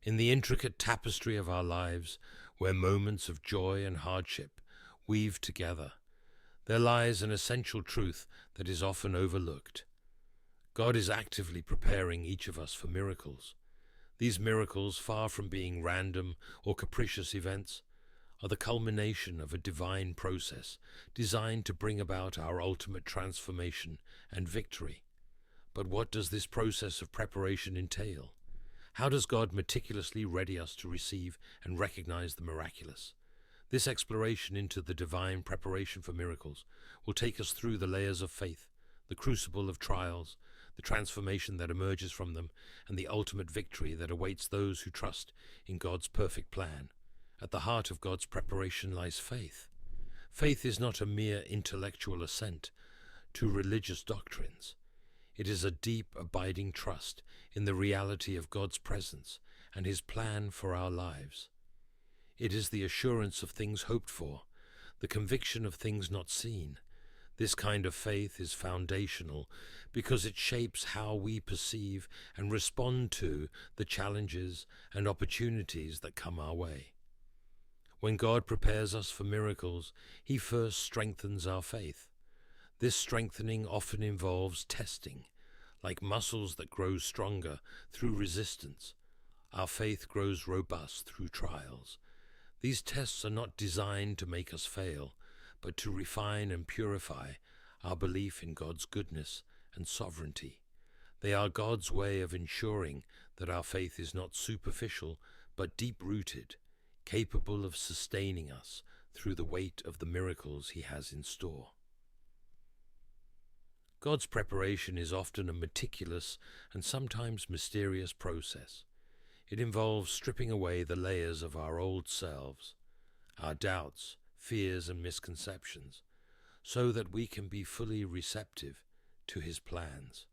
In the intricate tapestry of our lives, where moments of joy and hardship weave together, there lies an essential truth that is often overlooked. God is actively preparing each of us for miracles. These miracles, far from being random or capricious events, are the culmination of a divine process designed to bring about our ultimate transformation and victory. But what does this process of preparation entail? How does God meticulously ready us to receive and recognize the miraculous? This exploration into the divine preparation for miracles will take us through the layers of faith, the crucible of trials, the transformation that emerges from them, and the ultimate victory that awaits those who trust in God's perfect plan. At the heart of God's preparation lies faith. Faith is not a mere intellectual assent to religious doctrines. It is a deep, abiding trust in the reality of God's presence and His plan for our lives. It is the assurance of things hoped for, the conviction of things not seen. This kind of faith is foundational because it shapes how we perceive and respond to the challenges and opportunities that come our way. When God prepares us for miracles, He first strengthens our faith. This strengthening often involves testing. Like muscles that grow stronger through resistance, our faith grows robust through trials. These tests are not designed to make us fail, but to refine and purify our belief in God's goodness and sovereignty. They are God's way of ensuring that our faith is not superficial, but deep-rooted, capable of sustaining us through the weight of the miracles He has in store. God's preparation is often a meticulous and sometimes mysterious process. It involves stripping away the layers of our old selves, our doubts, fears, and misconceptions, so that we can be fully receptive to His plans.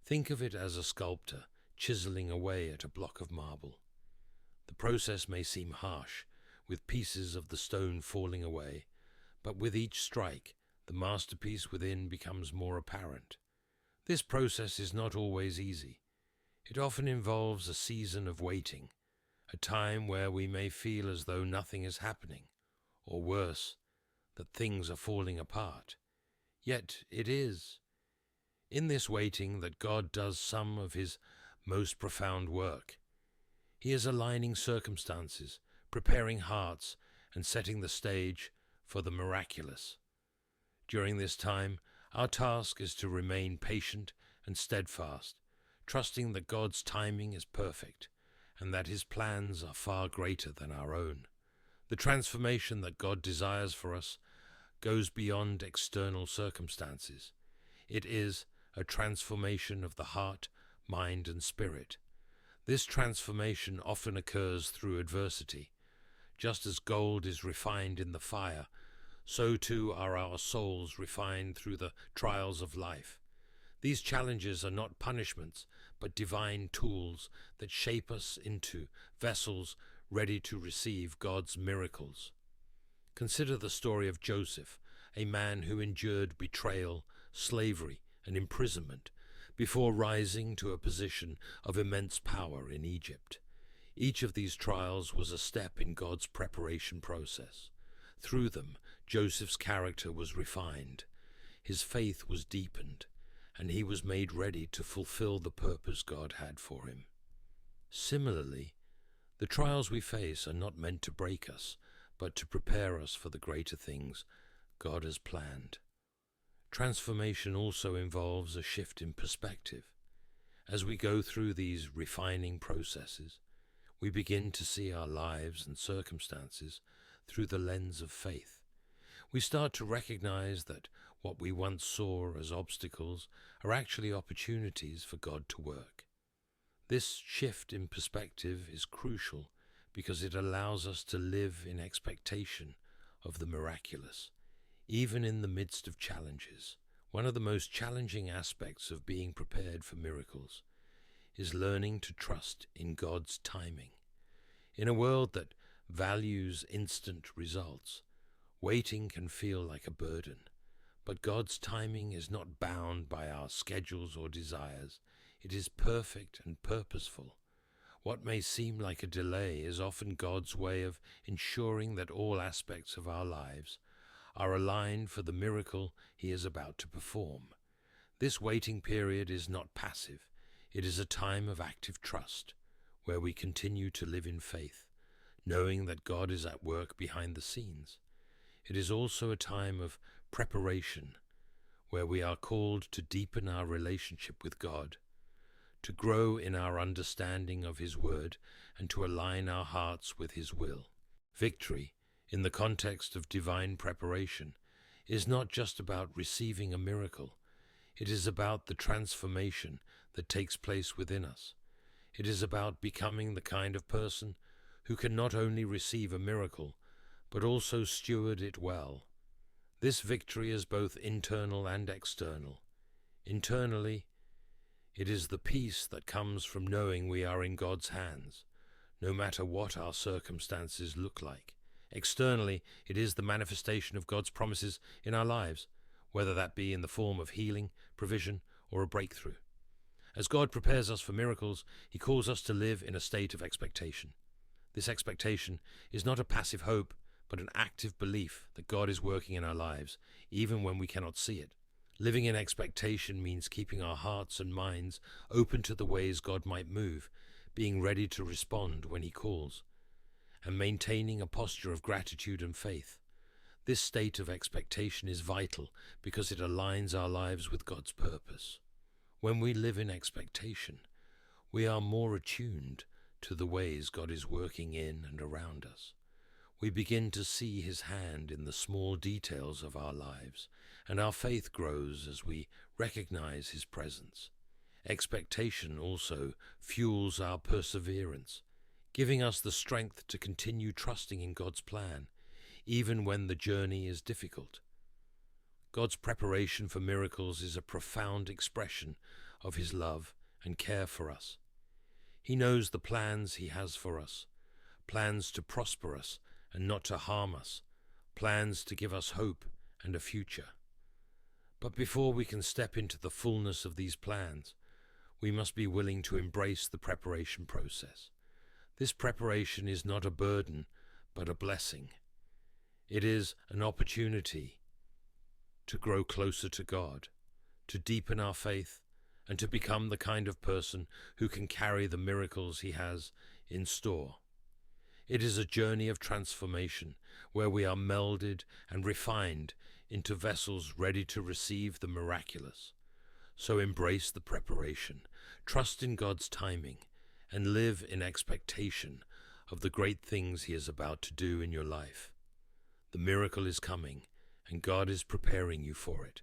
Think of it as a sculptor chiseling away at a block of marble. The process may seem harsh, with pieces of the stone falling away, but with each strike, the masterpiece within becomes more apparent. This process is not always easy. It often involves a season of waiting, a time where we may feel as though nothing is happening, or worse, that things are falling apart. Yet it is in this waiting that God does some of His most profound work. He is aligning circumstances, preparing hearts, and setting the stage for the miraculous. During this time, our task is to remain patient and steadfast, trusting that God's timing is perfect and that His plans are far greater than our own. The transformation that God desires for us goes beyond external circumstances. It is a transformation of the heart, mind, and spirit. This transformation often occurs through adversity. Just as gold is refined in the fire, so too are our souls refined through the trials of life. These challenges are not punishments, but divine tools that shape us into vessels ready to receive God's miracles. Consider the story of Joseph, a man who endured betrayal, slavery, and imprisonment before rising to a position of immense power in Egypt. Each of these trials was a step in God's preparation process. Through them, Joseph's character was refined, his faith was deepened, and he was made ready to fulfill the purpose God had for him. Similarly, the trials we face are not meant to break us, but to prepare us for the greater things God has planned. Transformation also involves a shift in perspective. As we go through these refining processes, we begin to see our lives and circumstances through the lens of faith. We start to recognize that what we once saw as obstacles are actually opportunities for God to work. This shift in perspective is crucial because it allows us to live in expectation of the miraculous, even in the midst of challenges. One of the most challenging aspects of being prepared for miracles is learning to trust in God's timing. In a world that values instant results, waiting can feel like a burden, but God's timing is not bound by our schedules or desires. It is perfect and purposeful. What may seem like a delay is often God's way of ensuring that all aspects of our lives are aligned for the miracle He is about to perform. This waiting period is not passive. It is a time of active trust, where we continue to live in faith, knowing that God is at work behind the scenes. It is also a time of preparation, where we are called to deepen our relationship with God, to grow in our understanding of His Word, and to align our hearts with His will. Victory, in the context of divine preparation, is not just about receiving a miracle. It is about the transformation that takes place within us. It is about becoming the kind of person who can not only receive a miracle, but also steward it well. This victory is both internal and external. Internally, it is the peace that comes from knowing we are in God's hands, no matter what our circumstances look like. Externally, it is the manifestation of God's promises in our lives, whether that be in the form of healing, provision, or a breakthrough. As God prepares us for miracles, He calls us to live in a state of expectation. This expectation is not a passive hope, but an active belief that God is working in our lives, even when we cannot see it. Living in expectation means keeping our hearts and minds open to the ways God might move, being ready to respond when He calls, and maintaining a posture of gratitude and faith. This state of expectation is vital because it aligns our lives with God's purpose. When we live in expectation, we are more attuned to the ways God is working in and around us. We begin to see His hand in the small details of our lives, and our faith grows as we recognize His presence. Expectation also fuels our perseverance, giving us the strength to continue trusting in God's plan, even when the journey is difficult. God's preparation for miracles is a profound expression of His love and care for us. He knows the plans He has for us, plans to prosper us and not to harm us, plans to give us hope and a future. But before we can step into the fullness of these plans, we must be willing to embrace the preparation process. This preparation is not a burden, but a blessing. It is an opportunity to grow closer to God, to deepen our faith, and to become the kind of person who can carry the miracles He has in store. It is a journey of transformation where we are melded and refined into vessels ready to receive the miraculous. So embrace the preparation, trust in God's timing, and live in expectation of the great things He is about to do in your life. The miracle is coming, and God is preparing you for it.